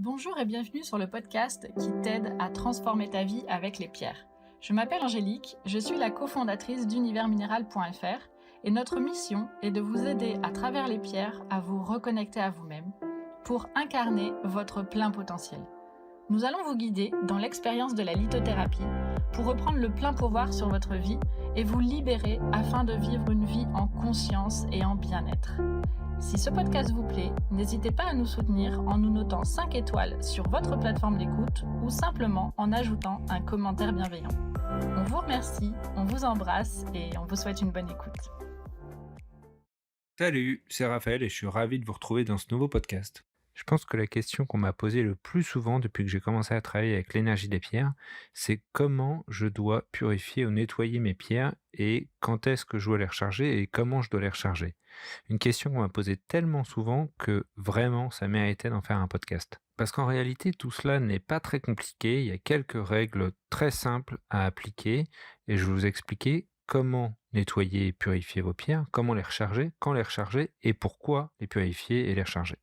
Bonjour et bienvenue sur le podcast qui t'aide à transformer ta vie avec les pierres. Je m'appelle Angélique, je suis la cofondatrice d'universminéral.fr et notre mission est de vous aider à travers les pierres à vous reconnecter à vous-même pour incarner votre plein potentiel. Nous allons vous guider dans l'expérience de la lithothérapie pour reprendre le plein pouvoir sur votre vie et vous libérer afin de vivre une vie en conscience et en bien-être. Si ce podcast vous plaît, n'hésitez pas à nous soutenir en nous notant 5 étoiles sur votre plateforme d'écoute ou simplement en ajoutant un commentaire bienveillant. On vous remercie, on vous embrasse et on vous souhaite une bonne écoute. Salut, c'est Raphaël et je suis ravi de vous retrouver dans ce nouveau podcast. Je pense que la question qu'on m'a posée le plus souvent depuis que j'ai commencé à travailler avec l'énergie des pierres, c'est comment je dois purifier ou nettoyer mes pierres et quand est-ce que je dois les recharger et comment je dois les recharger. Une question qu'on m'a posée tellement souvent que vraiment ça méritait d'en faire un podcast. Parce qu'en réalité, tout cela n'est pas très compliqué, il y a quelques règles très simples à appliquer et je vais vous expliquer comment nettoyer et purifier vos pierres, comment les recharger, quand les recharger et pourquoi les purifier et les recharger.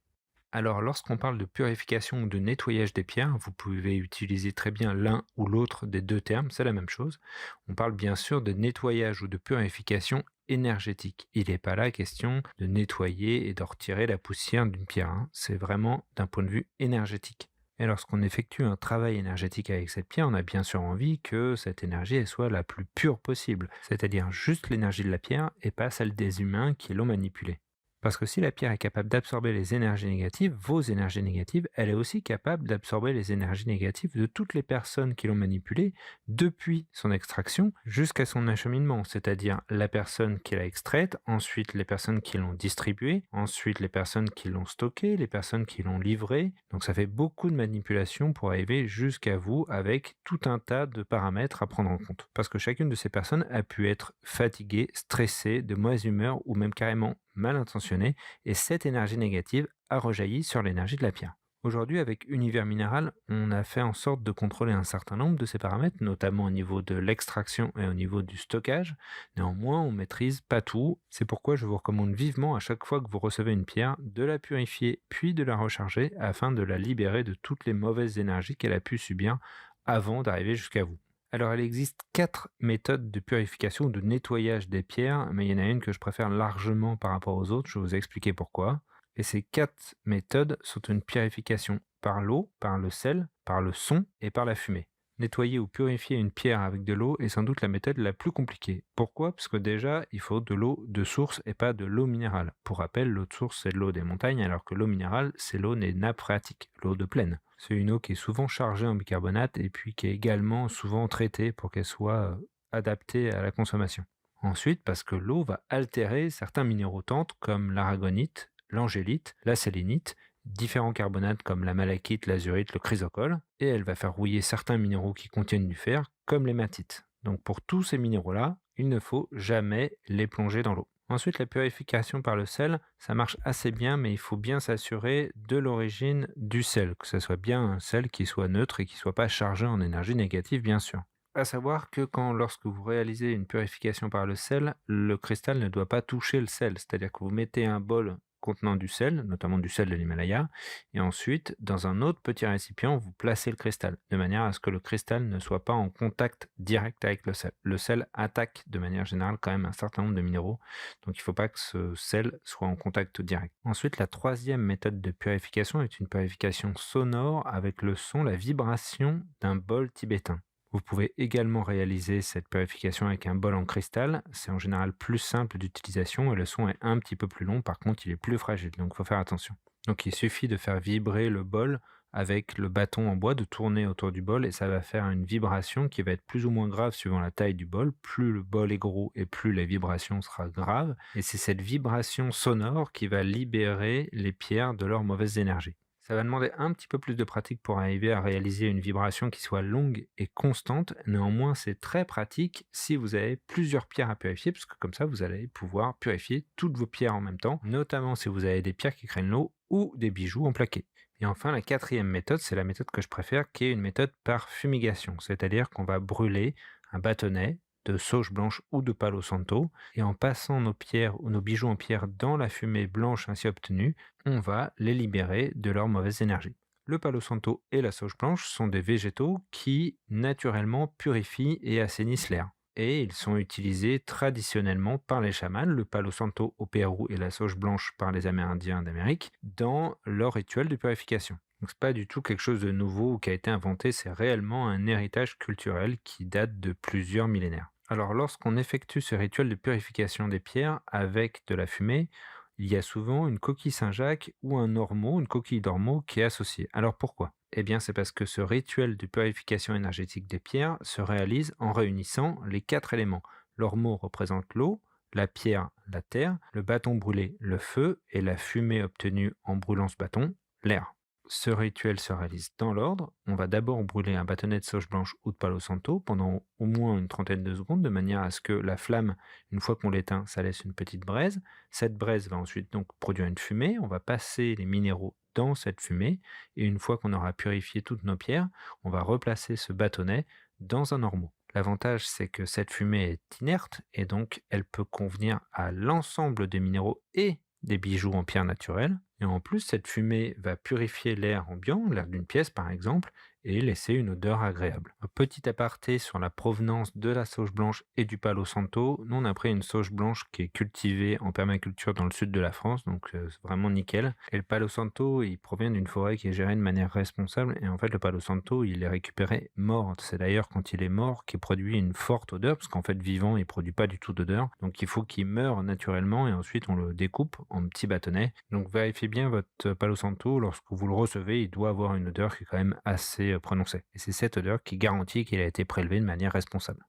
Alors, lorsqu'on parle de purification ou de nettoyage des pierres, vous pouvez utiliser très bien l'un ou l'autre des deux termes, c'est la même chose. On parle bien sûr de nettoyage ou de purification énergétique. Il n'est pas là question de nettoyer et de retirer la poussière d'une pierre, hein. C'est vraiment d'un point de vue énergétique. Et lorsqu'on effectue un travail énergétique avec cette pierre, on a bien sûr envie que cette énergie elle soit la plus pure possible, c'est-à-dire juste l'énergie de la pierre et pas celle des humains qui l'ont manipulée. Parce que si la pierre est capable d'absorber les énergies négatives, vos énergies négatives, elle est aussi capable d'absorber les énergies négatives de toutes les personnes qui l'ont manipulée depuis son extraction jusqu'à son acheminement, c'est-à-dire la personne qui l'a extraite, ensuite les personnes qui l'ont distribuée, ensuite les personnes qui l'ont stockée, les personnes qui l'ont livrée. Donc ça fait beaucoup de manipulations pour arriver jusqu'à vous avec tout un tas de paramètres à prendre en compte. Parce que chacune de ces personnes a pu être fatiguée, stressée, de mauvaise humeur ou même carrément mal intentionnée, et cette énergie négative a rejailli sur l'énergie de la pierre. Aujourd'hui, avec Univers Minéral, on a fait en sorte de contrôler un certain nombre de ces paramètres, notamment au niveau de l'extraction et au niveau du stockage. Néanmoins, on ne maîtrise pas tout. C'est pourquoi je vous recommande vivement, à chaque fois que vous recevez une pierre, de la purifier puis de la recharger afin de la libérer de toutes les mauvaises énergies qu'elle a pu subir avant d'arriver jusqu'à vous. Alors, il existe 4 méthodes de purification ou de nettoyage des pierres, mais il y en a une que je préfère largement par rapport aux autres, je vais vous expliquer pourquoi. Et ces 4 méthodes sont une purification par l'eau, par le sel, par le son et par la fumée. Nettoyer ou purifier une pierre avec de l'eau est sans doute la méthode la plus compliquée. Pourquoi? Parce que déjà, il faut de l'eau de source et pas de l'eau minérale. Pour rappel, l'eau de source, c'est de l'eau des montagnes, alors que l'eau minérale, c'est l'eau des nappes phréatiques, l'eau de plaine. C'est une eau qui est souvent chargée en bicarbonate et puis qui est également souvent traitée pour qu'elle soit adaptée à la consommation. Ensuite, parce que l'eau va altérer certains minéraux tentes comme l'aragonite, l'angélite, la sélénite, différents carbonates comme la malachite, l'azurite, le chrysocole, et elle va faire rouiller certains minéraux qui contiennent du fer, comme l'hématite. Donc pour tous ces minéraux-là, il ne faut jamais les plonger dans l'eau. Ensuite, la purification par le sel, ça marche assez bien, mais il faut bien s'assurer de l'origine du sel, que ce soit bien un sel qui soit neutre et qui ne soit pas chargé en énergie négative, bien sûr. À savoir que lorsque vous réalisez une purification par le sel, le cristal ne doit pas toucher le sel, c'est-à-dire que vous mettez un bol contenant du sel, notamment du sel de l'Himalaya, et ensuite, dans un autre petit récipient, vous placez le cristal, de manière à ce que le cristal ne soit pas en contact direct avec le sel. Le sel attaque de manière générale quand même un certain nombre de minéraux, donc il ne faut pas que ce sel soit en contact direct. Ensuite, la troisième méthode de purification est une purification sonore avec le son, la vibration d'un bol tibétain. Vous pouvez également réaliser cette purification avec un bol en cristal. C'est en général plus simple d'utilisation et le son est un petit peu plus long. Par contre, il est plus fragile, donc il faut faire attention. Donc il suffit de faire vibrer le bol avec le bâton en bois, de tourner autour du bol et ça va faire une vibration qui va être plus ou moins grave suivant la taille du bol. Plus le bol est gros et plus la vibration sera grave. Et c'est cette vibration sonore qui va libérer les pierres de leur mauvaise énergie. Ça va demander un petit peu plus de pratique pour arriver à réaliser une vibration qui soit longue et constante. Néanmoins, c'est très pratique si vous avez plusieurs pierres à purifier, parce que comme ça, vous allez pouvoir purifier toutes vos pierres en même temps, notamment si vous avez des pierres qui craignent l'eau ou des bijoux en plaqué. Et enfin, la quatrième méthode, c'est la méthode que je préfère, qui est une méthode par fumigation, c'est-à-dire qu'on va brûler un bâtonnet de sauge blanche ou de palo santo, et en passant nos pierres ou nos bijoux en pierre dans la fumée blanche ainsi obtenue, on va les libérer de leur mauvaise énergie. Le palo santo et la sauge blanche sont des végétaux qui, naturellement, purifient et assainissent l'air. Et ils sont utilisés traditionnellement par les chamans, le palo santo au Pérou et la sauge blanche par les Amérindiens d'Amérique, dans leur rituel de purification. Donc c'est pas du tout quelque chose de nouveau ou qui a été inventé, c'est réellement un héritage culturel qui date de plusieurs millénaires. Alors lorsqu'on effectue ce rituel de purification des pierres avec de la fumée, il y a souvent une coquille Saint-Jacques ou un ormeau, une coquille d'ormeau qui est associée. Alors pourquoi? Eh bien, c'est parce que ce rituel de purification énergétique des pierres se réalise en réunissant les 4 éléments. L'ormeau représente l'eau, la pierre, la terre, le bâton brûlé, le feu, et la fumée obtenue en brûlant ce bâton, l'air. Ce rituel se réalise dans l'ordre. On va d'abord brûler un bâtonnet de sauge blanche ou de palo santo pendant au moins une trentaine de secondes, de manière à ce que la flamme, une fois qu'on l'éteint, ça laisse une petite braise. Cette braise va ensuite donc produire une fumée. On va passer les minéraux dans cette fumée, et une fois qu'on aura purifié toutes nos pierres, on va replacer ce bâtonnet dans un ormeau. L'avantage, c'est que cette fumée est inerte et donc elle peut convenir à l'ensemble des minéraux et des bijoux en pierre naturelle. Et en plus, cette fumée va purifier l'air ambiant, l'air d'une pièce par exemple, et laisser une odeur agréable. Un petit aparté sur la provenance de la sauge blanche et du palo santo. Nous, on a pris une sauge blanche qui est cultivée en permaculture dans le sud de la France, donc c'est vraiment nickel. Et le palo santo, il provient d'une forêt qui est gérée de manière responsable, et en fait, le palo santo, il est récupéré mort. C'est d'ailleurs quand il est mort qu'il produit une forte odeur, parce qu'en fait, vivant, il produit pas du tout d'odeur. Donc il faut qu'il meure naturellement, et ensuite on le découpe en petits bâtonnets. Donc vérifiez bien votre palo santo, lorsque vous le recevez, il doit avoir une odeur qui est quand même assez prononcée. Et c'est cette odeur qui garantit qu'il a été prélevé de manière responsable.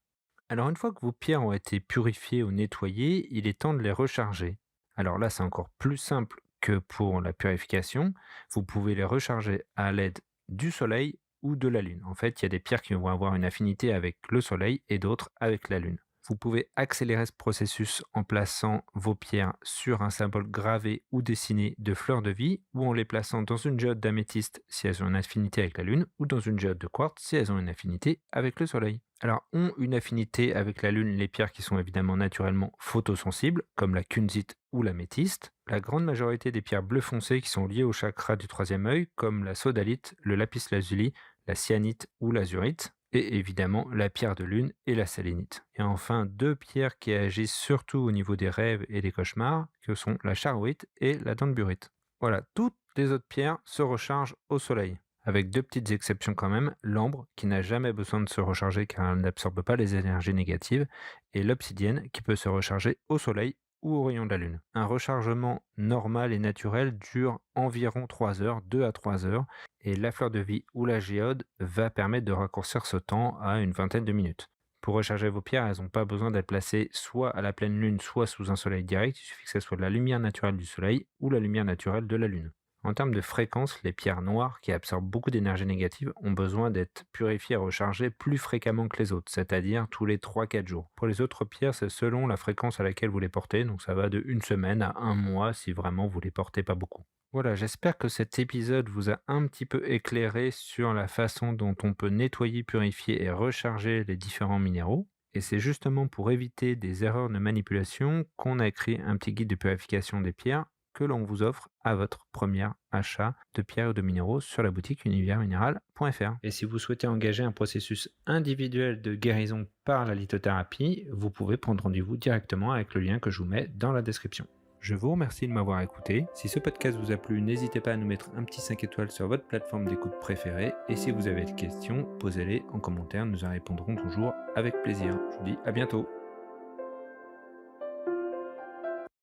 Alors une fois que vos pierres ont été purifiées ou nettoyées, il est temps de les recharger. Alors là, c'est encore plus simple que pour la purification. Vous pouvez les recharger à l'aide du soleil ou de la lune. En fait, il y a des pierres qui vont avoir une affinité avec le soleil et d'autres avec la lune. Vous pouvez accélérer ce processus en plaçant vos pierres sur un symbole gravé ou dessiné de fleurs de vie, ou en les plaçant dans une géode d'améthyste si elles ont une affinité avec la lune, ou dans une géode de quartz si elles ont une affinité avec le soleil. Alors, ont une affinité avec la lune les pierres qui sont évidemment naturellement photosensibles, comme la kunzite ou l'améthyste. La grande majorité des pierres bleu foncé qui sont liées au chakra du troisième œil, comme la sodalite, le lapis lazuli, la cyanite ou l'azurite, et évidemment la pierre de lune et la sélénite. Et enfin, 2 pierres qui agissent surtout au niveau des rêves et des cauchemars, que sont la charoïte et la danburite. Voilà, toutes les autres pierres se rechargent au soleil. Avec 2 petites exceptions quand même, l'ambre qui n'a jamais besoin de se recharger car elle n'absorbe pas les énergies négatives, et l'obsidienne qui peut se recharger au soleil ou au rayon de la lune. Un rechargement normal et naturel dure environ 3 heures, 2 à 3 heures, et la fleur de vie ou la géode va permettre de raccourcir ce temps à une vingtaine de minutes. Pour recharger vos pierres, elles n'ont pas besoin d'être placées soit à la pleine lune, soit sous un soleil direct, il suffit que ce soit de la lumière naturelle du soleil ou la lumière naturelle de la lune. En termes de fréquence, les pierres noires, qui absorbent beaucoup d'énergie négative, ont besoin d'être purifiées et rechargées plus fréquemment que les autres, c'est-à-dire tous les 3-4 jours. Pour les autres pierres, c'est selon la fréquence à laquelle vous les portez, donc ça va de 1 semaine à 1 mois si vraiment vous les portez pas beaucoup. Voilà, j'espère que cet épisode vous a un petit peu éclairé sur la façon dont on peut nettoyer, purifier et recharger les différents minéraux. Et c'est justement pour éviter des erreurs de manipulation qu'on a écrit un petit guide de purification des pierres que l'on vous offre à votre premier achat de pierres ou de minéraux sur la boutique universmineral.fr. Et si vous souhaitez engager un processus individuel de guérison par la lithothérapie, vous pouvez prendre rendez-vous directement avec le lien que je vous mets dans la description. Je vous remercie de m'avoir écouté. Si ce podcast vous a plu, n'hésitez pas à nous mettre un petit 5 étoiles sur votre plateforme d'écoute préférée. Et si vous avez des questions, posez-les en commentaire, nous en répondrons toujours avec plaisir. Je vous dis à bientôt.